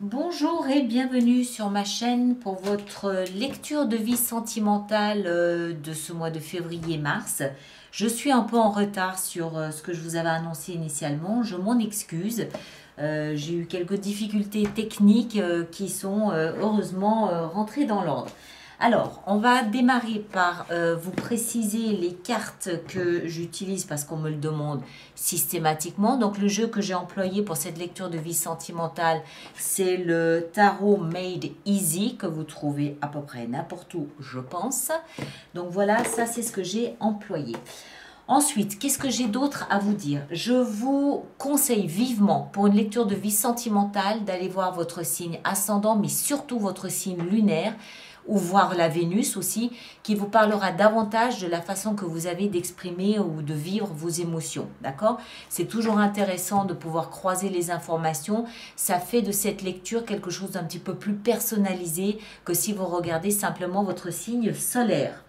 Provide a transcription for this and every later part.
Bonjour et bienvenue sur ma chaîne pour votre lecture de vie sentimentale de ce mois de février-mars. Je suis un peu en retard sur ce que je vous avais annoncé initialement, je m'en excuse. J'ai eu quelques difficultés techniques qui sont heureusement rentrées dans l'ordre. Alors, on va démarrer par vous préciser les cartes que j'utilise parce qu'on me le demande systématiquement. Donc, le jeu que j'ai employé pour cette lecture de vie sentimentale, c'est le Tarot Made Easy que vous trouvez à peu près n'importe où, je pense. Donc, voilà, ça, c'est ce que j'ai employé. Ensuite, qu'est-ce que j'ai d'autre à vous dire? Je vous conseille vivement, pour une lecture de vie sentimentale, d'aller voir votre signe ascendant, mais surtout votre signe lunaire, ou voir la Vénus aussi, qui vous parlera davantage de la façon que vous avez d'exprimer ou de vivre vos émotions, d'accord? C'est toujours intéressant de pouvoir croiser les informations. Ça fait de cette lecture quelque chose d'un petit peu plus personnalisé que si vous regardez simplement votre signe solaire.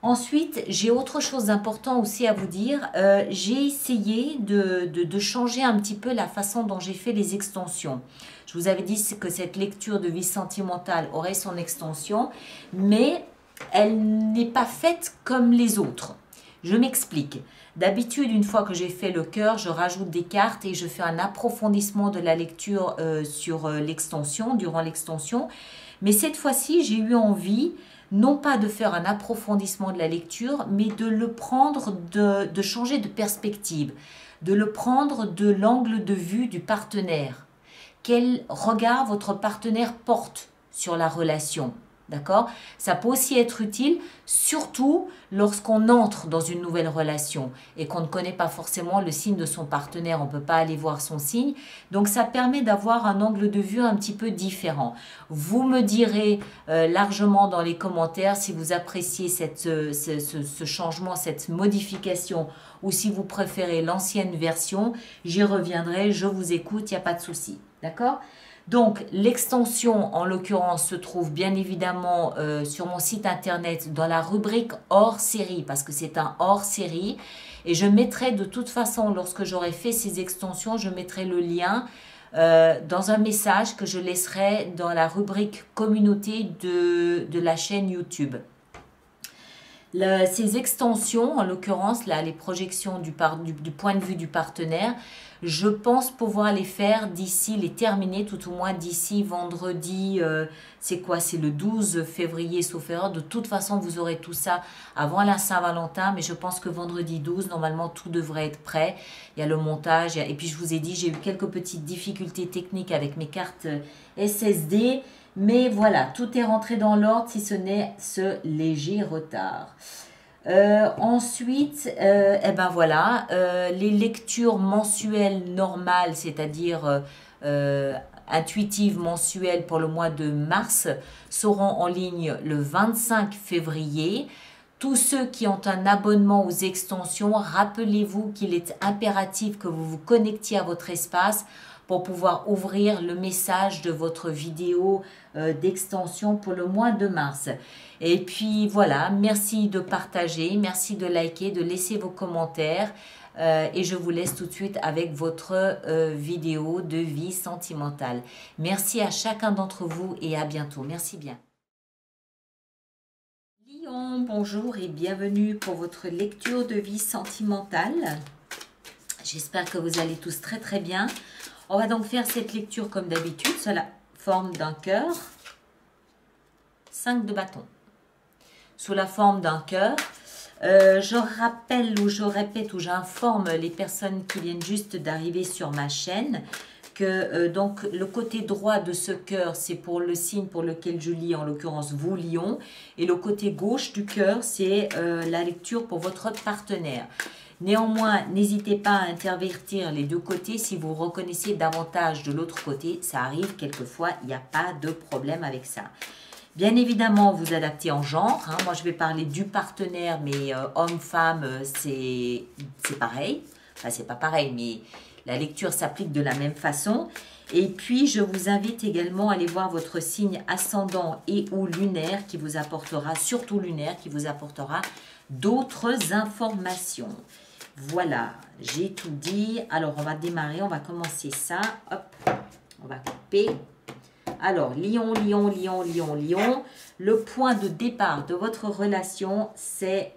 Ensuite, j'ai autre chose d'important aussi à vous dire. J'ai essayé de changer un petit peu la façon dont j'ai fait les extensions. Je vous avais dit que cette lecture de vie sentimentale aurait son extension, mais elle n'est pas faite comme les autres. Je m'explique. D'habitude, une fois que j'ai fait le cœur, je rajoute des cartes et je fais un approfondissement de la lecture sur l'extension, durant l'extension. Mais cette fois-ci, j'ai eu envie non pas de faire un approfondissement de la lecture, mais de le prendre, de changer de perspective, de le prendre de l'angle de vue du partenaire. Quel regard votre partenaire porte sur la relation? D'accord? Ça peut aussi être utile, surtout lorsqu'on entre dans une nouvelle relation et qu'on ne connaît pas forcément le signe de son partenaire. On ne peut pas aller voir son signe. Donc, ça permet d'avoir un angle de vue un petit peu différent. Vous me direz largement dans les commentaires si vous appréciez ce changement, cette modification, ou si vous préférez l'ancienne version. J'y reviendrai, je vous écoute, il n'y a pas de souci. D'accord? Donc, l'extension, en l'occurrence, se trouve bien évidemment sur mon site internet dans la rubrique hors série, parce que c'est un hors série. Et je mettrai de toute façon, lorsque j'aurai fait ces extensions, je mettrai le lien dans un message que je laisserai dans la rubrique communauté de la chaîne YouTube. Ces extensions, en l'occurrence, là, les projections du point de vue du partenaire, je pense pouvoir les faire d'ici, les terminer tout au moins d'ici vendredi, c'est quoi? C'est le 12 février, sauf erreur. De toute façon, vous aurez tout ça avant la Saint-Valentin, mais je pense que vendredi 12, normalement, tout devrait être prêt. Il y a le montage, et puis je vous ai dit, j'ai eu quelques petites difficultés techniques avec mes cartes SSD, mais voilà, tout est rentré dans l'ordre si ce n'est ce léger retard. Ensuite, eh ben voilà, les lectures mensuelles normales, c'est-à-dire intuitives mensuelles pour le mois de mars, seront en ligne le 25 février. Tous ceux qui ont un abonnement aux extensions, rappelez-vous qu'il est impératif que vous vous connectiez à votre espace pour pouvoir ouvrir le message de votre vidéo d'extension pour le mois de mars. Et puis voilà, merci de partager, merci de liker, de laisser vos commentaires et je vous laisse tout de suite avec votre vidéo de vie sentimentale. Merci à chacun d'entre vous et à bientôt. Merci bien. Lion, bonjour et bienvenue pour votre lecture de vie sentimentale. J'espère que vous allez tous très très bien. On va donc faire cette lecture comme d'habitude sous la forme d'un cœur. 5 de bâton. Sous la forme d'un cœur. Je rappelle ou je répète ou j'informe les personnes qui viennent juste d'arriver sur ma chaîne que donc le côté droit de ce cœur, c'est pour le signe pour lequel je lis, en l'occurrence vous, Lion. Et le côté gauche du cœur, c'est la lecture pour votre partenaire. Néanmoins, n'hésitez pas à intervertir les deux côtés si vous reconnaissez davantage de l'autre côté. Ça arrive quelquefois, il n'y a pas de problème avec ça. Bien évidemment, vous adaptez en genre. Hein. Moi, je vais parler du partenaire, mais homme-femme, c'est pareil. Enfin, c'est pas pareil, mais la lecture s'applique de la même façon. Et puis, je vous invite également à aller voir votre signe ascendant et ou lunaire qui vous apportera, surtout lunaire, qui vous apportera d'autres informations. Voilà, j'ai tout dit. Alors, on va démarrer, on va commencer ça. Hop, on va couper. Alors, lion, lion, lion, lion, lion. Le point de départ de votre relation, c'est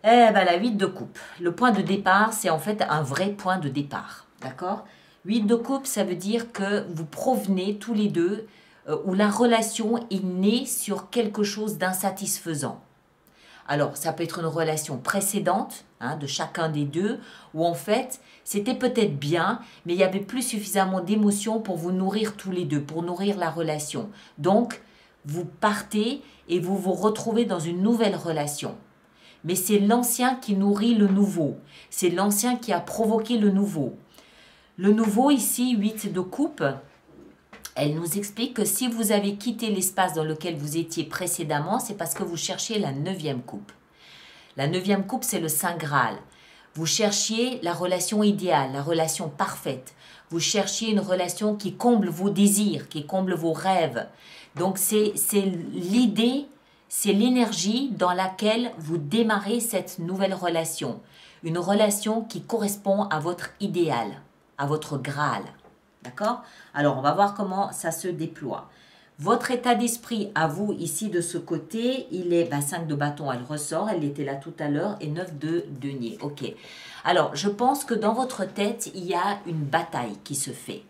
la 8 de coupe. Le point de départ, c'est en fait un vrai point de départ. D'accord? 8 de coupe, ça veut dire que vous provenez tous les deux où la relation est née sur quelque chose d'insatisfaisant. Alors, ça peut être une relation précédente de chacun des deux, où en fait, c'était peut-être bien, mais il n'y avait plus suffisamment d'émotions pour vous nourrir tous les deux, pour nourrir la relation. Donc, vous partez et vous vous retrouvez dans une nouvelle relation. Mais c'est l'ancien qui nourrit le nouveau. C'est l'ancien qui a provoqué le nouveau. Le nouveau, ici, 8 de coupe, elle nous explique que si vous avez quitté l'espace dans lequel vous étiez précédemment, c'est parce que vous cherchiez la 9e coupe. La 9e coupe, c'est le Saint Graal. Vous cherchiez la relation idéale, la relation parfaite. Vous cherchiez une relation qui comble vos désirs, qui comble vos rêves. Donc, c'est l'idée, c'est l'énergie dans laquelle vous démarrez cette nouvelle relation. Une relation qui correspond à votre idéal, à votre Graal. D'accord? Alors, on va voir comment ça se déploie. Votre état d'esprit à vous, ici, de ce côté, il est 5 de bâton, elle ressort, elle était là tout à l'heure, et 9 de denier. Ok. Alors, je pense que dans votre tête, il y a une bataille qui se fait.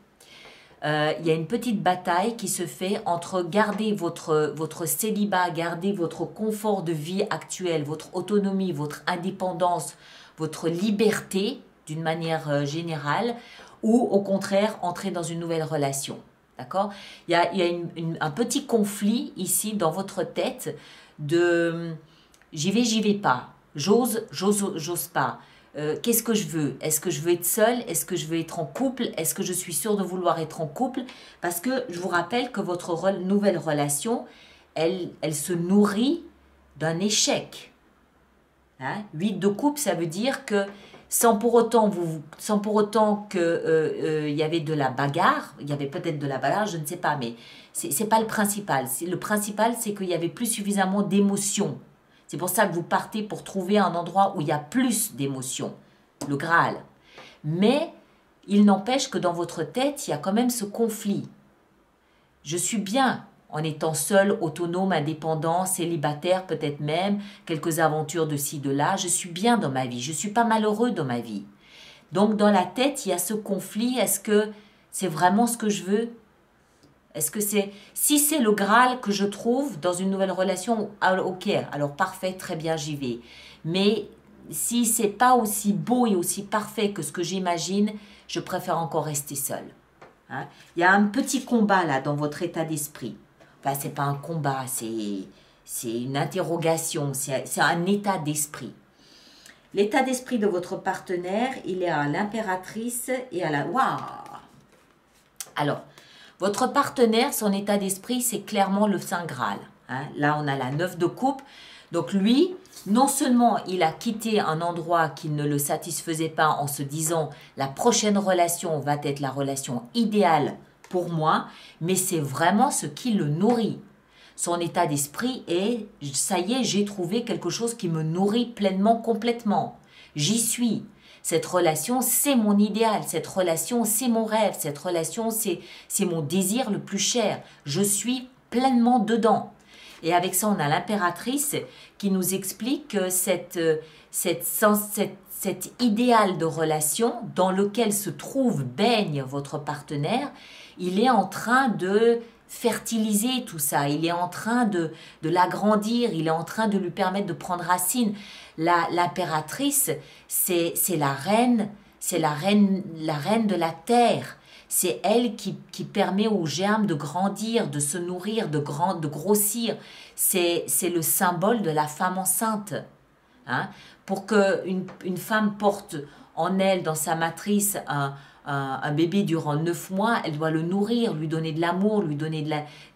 Il y a une petite bataille qui se fait entre garder votre célibat, garder votre confort de vie actuel, votre autonomie, votre indépendance, votre liberté, d'une manière générale, ou au contraire, entrer dans une nouvelle relation. D'accord? Il y a un petit conflit ici dans votre tête de j'y vais pas, j'ose pas. Qu'est-ce que je veux? Est-ce que je veux être seule? Est-ce que je veux être en couple? Est-ce que je suis sûre de vouloir être en couple? Parce que je vous rappelle que votre nouvelle relation, elle se nourrit d'un échec. 8 de coupe, ça veut dire que sans pour autant qu'il y avait de la bagarre, il y avait peut-être de la bagarre, je ne sais pas, mais c'est pas le principal. Le principal, c'est qu'il y avait plus suffisamment d'émotions. C'est pour ça que vous partez pour trouver un endroit où il y a plus d'émotions, le Graal. Mais il n'empêche que dans votre tête, il y a quand même ce conflit. Je suis bien en étant seul, autonome, indépendant, célibataire, peut-être même, quelques aventures de ci, de là. Je suis bien dans ma vie, je ne suis pas malheureux dans ma vie. Donc dans la tête, il y a ce conflit. Est-ce que c'est vraiment ce que je veux? Est-ce que c'est... Si c'est le Graal que je trouve dans une nouvelle relation, alors, ok, alors parfait, très bien, j'y vais. Mais si c'est pas aussi beau et aussi parfait que ce que j'imagine, je préfère encore rester seule. Il y a un petit combat là dans votre état d'esprit. Enfin, c'est pas un combat, c'est une interrogation, c'est un état d'esprit. L'état d'esprit de votre partenaire, il est à l'impératrice et à la... Waouh! Alors, votre partenaire, son état d'esprit, c'est clairement le Saint Graal. Là, on a la 9 de coupe. Donc lui, non seulement il a quitté un endroit qui ne le satisfaisait pas en se disant la prochaine relation va être la relation idéale pour moi, mais c'est vraiment ce qui le nourrit. Son état d'esprit est ça y est, j'ai trouvé quelque chose qui me nourrit pleinement, complètement. J'y suis. Cette relation, c'est mon idéal. Cette relation, c'est mon rêve. Cette relation, c'est mon désir le plus cher. Je suis pleinement dedans. Et avec ça, on a l'impératrice qui nous explique que cet idéal de relation dans lequel baigne votre partenaire, il est en train de fertiliser tout ça, il est en train de l'agrandir, il est en train de lui permettre de prendre racine. L'impératrice, c'est la reine de la terre. C'est elle qui permet aux germes de grandir, de se nourrir, de grossir. C'est le symbole de la femme enceinte. Pour qu'une femme porte en elle, dans sa matrice, un bébé durant 9 mois, elle doit le nourrir, lui donner de l'amour, lui donner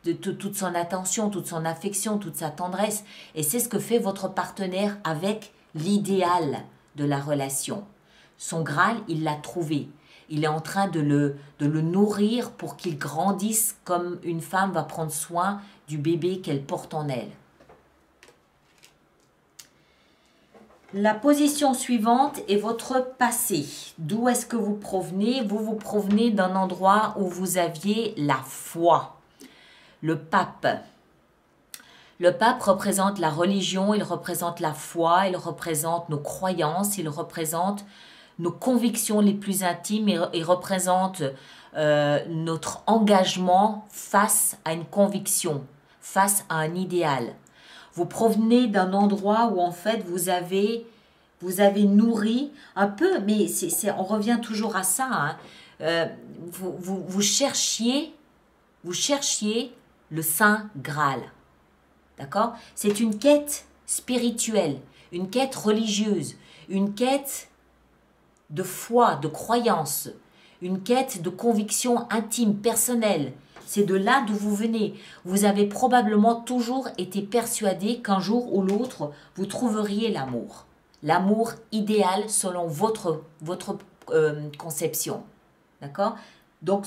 toute son attention, toute son affection, toute sa tendresse. Et c'est ce que fait votre partenaire avec l'idéal de la relation. Son Graal, il l'a trouvé. Il est en train de le nourrir pour qu'il grandisse comme une femme va prendre soin du bébé qu'elle porte en elle. La position suivante est votre passé. D'où est-ce que vous provenez? Vous provenez d'un endroit où vous aviez la foi. Le pape. Le pape représente la religion, il représente la foi, il représente nos croyances, il représente nos convictions les plus intimes et représente notre engagement face à une conviction, face à un idéal. Vous provenez d'un endroit où en fait vous avez nourri un peu, mais on revient toujours à ça. Hein. Vous cherchiez le Saint Graal. D'accord? C'est une quête spirituelle, une quête religieuse, une quête de foi, de croyance, une quête de conviction intime, personnelle. C'est de là d'où vous venez. Vous avez probablement toujours été persuadé qu'un jour ou l'autre, vous trouveriez l'amour. L'amour idéal selon votre conception. D'accord? Donc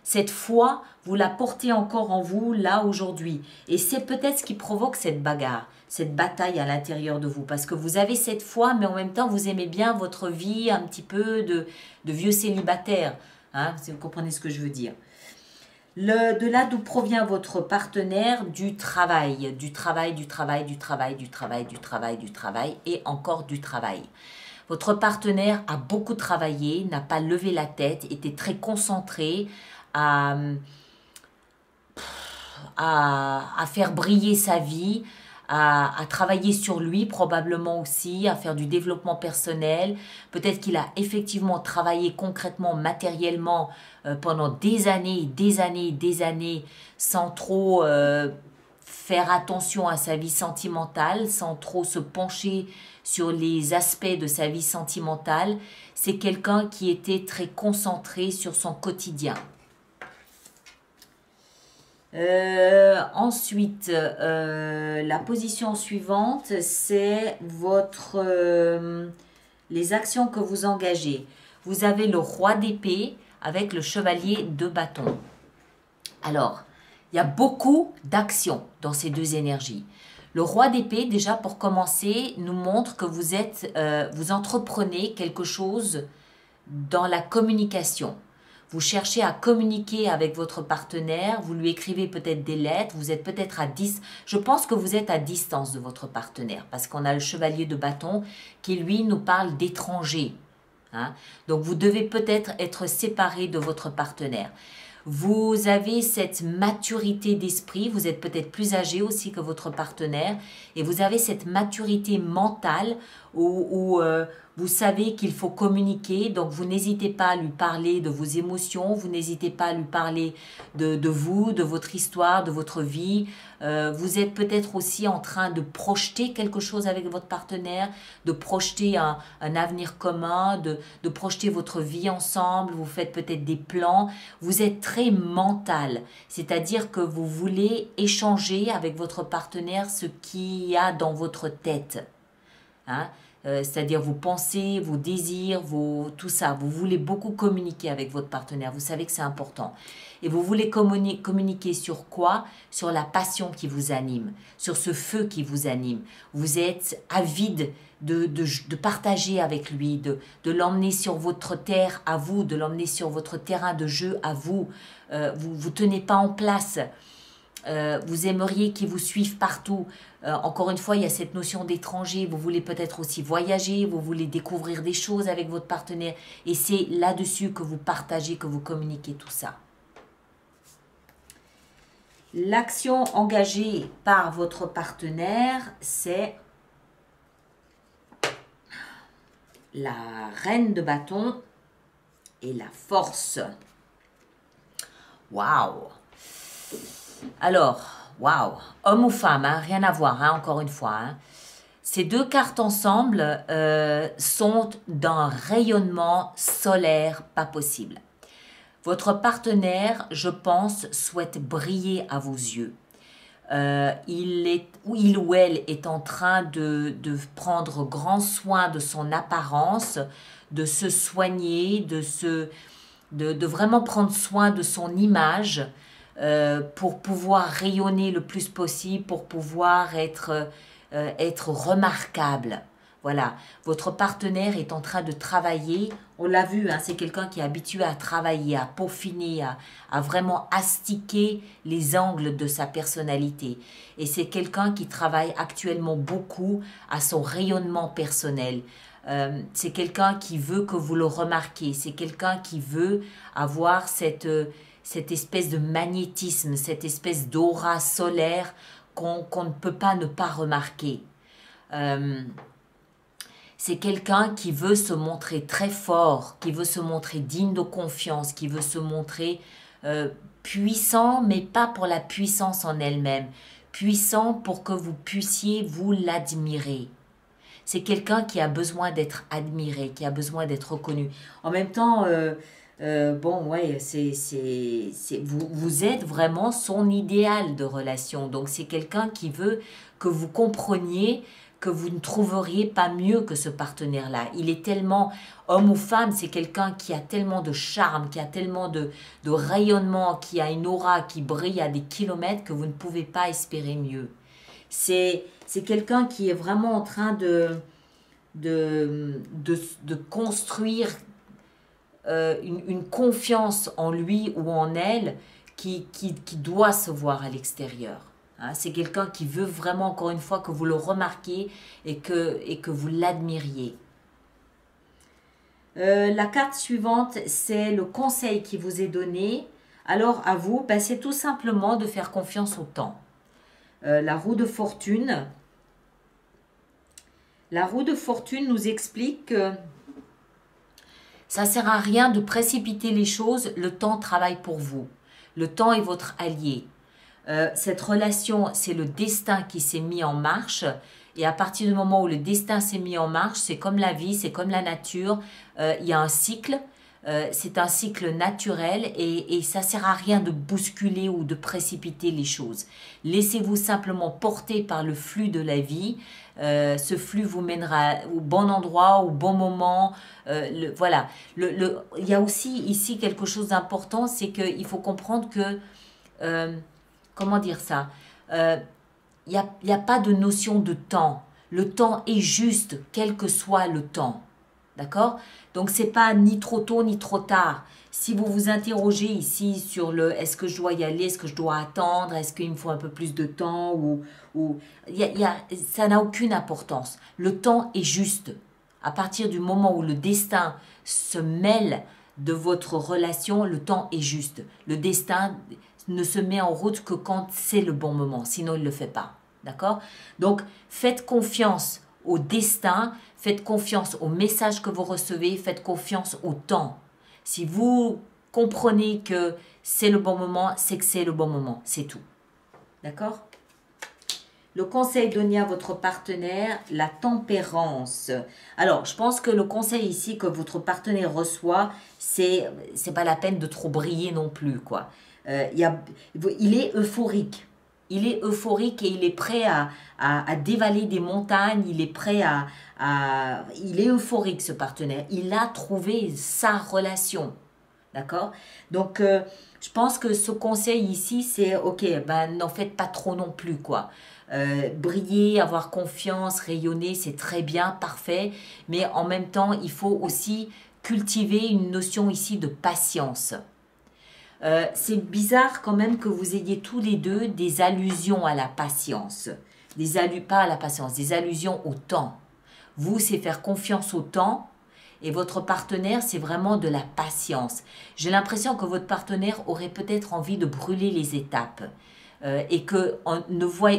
cette foi, vous la portez encore en vous là aujourd'hui. Et c'est peut-être ce qui provoque cette bagarre, cette bataille à l'intérieur de vous. Parce que vous avez cette foi, mais en même temps, vous aimez bien votre vie un petit peu de vieux célibataire. Hein, si vous comprenez ce que je veux dire. De là d'où provient votre partenaire, du travail et encore du travail. Votre partenaire a beaucoup travaillé, n'a pas levé la tête, était très concentré à faire briller sa vie, à travailler sur lui probablement aussi, à faire du développement personnel. Peut-être qu'il a effectivement travaillé concrètement, matériellement pendant des années, sans trop faire attention à sa vie sentimentale, sans trop se pencher sur les aspects de sa vie sentimentale. C'est quelqu'un qui était très concentré sur son quotidien. Ensuite, la position suivante, c'est les actions que vous engagez. Vous avez le roi d'épée avec le chevalier de bâton. Alors, il y a beaucoup d'actions dans ces deux énergies. Le roi d'épée, déjà pour commencer, nous montre que vous entreprenez quelque chose dans la communication. Vous cherchez à communiquer avec votre partenaire, vous lui écrivez peut-être des lettres, vous êtes peut-être à 10. Je pense que vous êtes à distance de votre partenaire parce qu'on a le chevalier de bâton qui, lui, nous parle d'étrangers. Hein? Donc, vous devez peut-être être séparé de votre partenaire. Vous avez cette maturité d'esprit, vous êtes peut-être plus âgé aussi que votre partenaire et vous avez cette maturité mentale où vous savez qu'il faut communiquer, donc vous n'hésitez pas à lui parler de vos émotions, vous n'hésitez pas à lui parler de vous, de votre histoire, de votre vie. Vous êtes peut-être aussi en train de projeter quelque chose avec votre partenaire, de projeter un avenir commun, de projeter votre vie ensemble, vous faites peut-être des plans. Vous êtes très mental, c'est-à-dire que vous voulez échanger avec votre partenaire ce qu'il y a dans votre tête. Hein? C'est-à-dire vos pensées, vos désirs, tout ça. Vous voulez beaucoup communiquer avec votre partenaire. Vous savez que c'est important. Et vous voulez communiquer sur quoi? Sur la passion qui vous anime, sur ce feu qui vous anime. Vous êtes avide de partager avec lui, de l'emmener sur votre terre à vous, de l'emmener sur votre terrain de jeu à vous. Vous ne tenez pas en place. Vous aimeriez qu'ils vous suivent partout. Encore une fois, il y a cette notion d'étranger. Vous voulez peut-être aussi voyager, vous voulez découvrir des choses avec votre partenaire. Et c'est là-dessus que vous partagez, que vous communiquez tout ça. L'action engagée par votre partenaire, c'est la reine de bâton et la force. Waouh! Alors, waouh, homme ou femme, hein, rien à voir, hein, encore une fois. Hein. Ces deux cartes ensemble sont d'un rayonnement solaire pas possible. Votre partenaire, je pense, souhaite briller à vos yeux. Il ou elle est en train de prendre grand soin de son apparence, de se soigner, de vraiment prendre soin de son image, pour pouvoir rayonner le plus possible, pour pouvoir être remarquable. Voilà, votre partenaire est en train de travailler. On l'a vu, hein, c'est quelqu'un qui est habitué à travailler, à peaufiner, à vraiment astiquer les angles de sa personnalité. Et c'est quelqu'un qui travaille actuellement beaucoup à son rayonnement personnel. C'est quelqu'un qui veut que vous le remarquiez. C'est quelqu'un qui veut avoir cette espèce de magnétisme, cette espèce d'aura solaire qu'on ne peut pas ne pas remarquer. C'est quelqu'un qui veut se montrer très fort, qui veut se montrer digne de confiance, qui veut se montrer puissant, mais pas pour la puissance en elle-même. Puissant pour que vous puissiez vous l'admirer. C'est quelqu'un qui a besoin d'être admiré, qui a besoin d'être reconnu. En même temps, bon, ouais, vous êtes vraiment son idéal de relation. Donc, c'est quelqu'un qui veut que vous compreniez que vous ne trouveriez pas mieux que ce partenaire-là. Il est tellement, homme ou femme, c'est quelqu'un qui a tellement de charme, qui a tellement de rayonnement, qui a une aura qui brille à des kilomètres que vous ne pouvez pas espérer mieux. C'est quelqu'un qui est vraiment en train de construire une confiance en lui ou en elle qui doit se voir à l'extérieur. Hein, c'est quelqu'un qui veut vraiment, encore une fois, que vous le remarquiez et que vous l'admiriez. La carte suivante, c'est le conseil qui vous est donné. Alors, à vous, ben, c'est tout simplement de faire confiance au temps. La roue de fortune. La roue de fortune nous explique que ça ne sert à rien de précipiter les choses, le temps travaille pour vous. Le temps est votre allié. Cette relation, c'est le destin qui s'est mis en marche. Et à partir du moment où le destin s'est mis en marche, c'est comme la vie, c'est comme la nature. Il y a un cycle. C'est un cycle naturel et ça ne sert à rien de bousculer ou de précipiter les choses. Laissez-vous simplement porter par le flux de la vie. Ce flux vous mènera au bon endroit, au bon moment. Voilà. Il y a aussi ici quelque chose d'important, c'est qu'il faut comprendre que, comment dire ça, il n'y a pas de notion de temps. Le temps est juste, quel que soit le temps. D'accord? Donc, ce n'est pas ni trop tôt ni trop tard. Si vous vous interrogez ici sur le est-ce que je dois y aller, est-ce que je dois attendre, est-ce qu'il me faut un peu plus de temps ça n'a aucune importance. Le temps est juste. À partir du moment où le destin se mêle de votre relation, le temps est juste. Le destin ne se met en route que quand c'est le bon moment, sinon il ne le fait pas. D'accord? Donc, faites confiance au destin, faites confiance au message que vous recevez, faites confiance au temps. Si vous comprenez que c'est le bon moment, c'est que c'est le bon moment, c'est tout. D'accord? Le conseil donné à votre partenaire, la tempérance. Alors, je pense que le conseil ici que votre partenaire reçoit, c'est pas la peine de trop briller non plus, quoi. Il est euphorique. Il est euphorique et il est prêt à dévaler des montagnes. Il est prêt il est euphorique, ce partenaire. Il a trouvé sa relation. D'accord? Donc, je pense que ce conseil ici, c'est ok, ben, n'en faites pas trop non plus, quoi. Briller, avoir confiance, rayonner, c'est très bien, parfait. Mais en même temps, il faut aussi cultiver une notion ici de patience. C'est bizarre quand même que vous ayez tous les deux des allusions à la patience. Pas à la patience, des allusions au temps. Vous, c'est faire confiance au temps. Et votre partenaire, c'est vraiment de la patience. J'ai l'impression que votre partenaire aurait peut-être envie de brûler les étapes. Et que,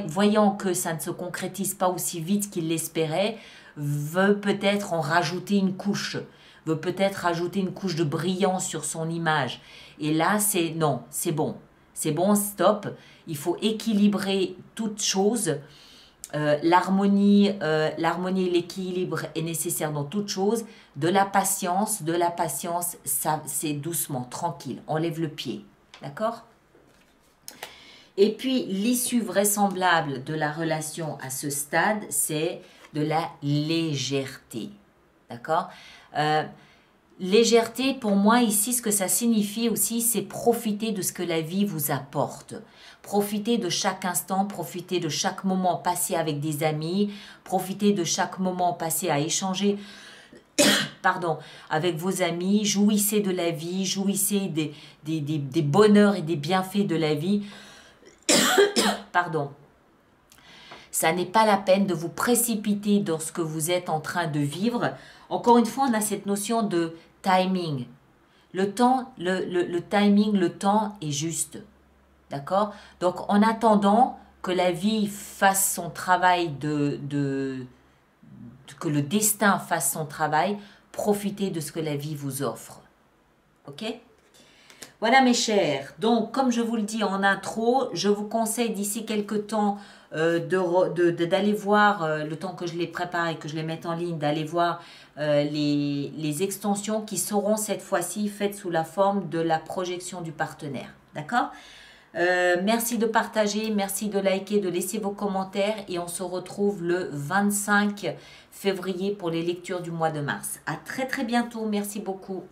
voyant que ça ne se concrétise pas aussi vite qu'il l'espérait, veut peut-être en rajouter une couche. Veut peut-être rajouter une couche de brillance sur son image. Et là, non, c'est bon. C'est bon, stop. Il faut équilibrer toutes choses. L'harmonie et l'équilibre est nécessaire dans toute chose. De la patience, ça c'est doucement, tranquille. On lève le pied, d'accord? Et puis l'issue vraisemblable de la relation à ce stade, c'est de la légèreté, d'accord? Légèreté, pour moi, ici, ce que ça signifie aussi, c'est profiter de ce que la vie vous apporte. Profiter de chaque instant, profiter de chaque moment passé avec des amis, profiter de chaque moment passé à échanger, pardon, avec vos amis, jouissez de la vie, jouissez des bonheurs et des bienfaits de la vie. Pardon. Ça n'est pas la peine de vous précipiter dans ce que vous êtes en train de vivre. Encore une fois, on a cette notion de timing. Le temps, le timing, le temps est juste. D'accord? Donc, en attendant que la vie fasse son travail que le destin fasse son travail, profitez de ce que la vie vous offre. Ok? Voilà mes chers, donc comme je vous le dis en intro, je vous conseille d'ici quelques temps d'aller voir, le temps que je les prépare et que je les mette en ligne, d'aller voir les extensions qui seront cette fois-ci faites sous la forme de la projection du partenaire. D'accord? Merci de partager, merci de liker, de laisser vos commentaires et on se retrouve le 25 février pour les lectures du mois de mars. À très très bientôt, merci beaucoup.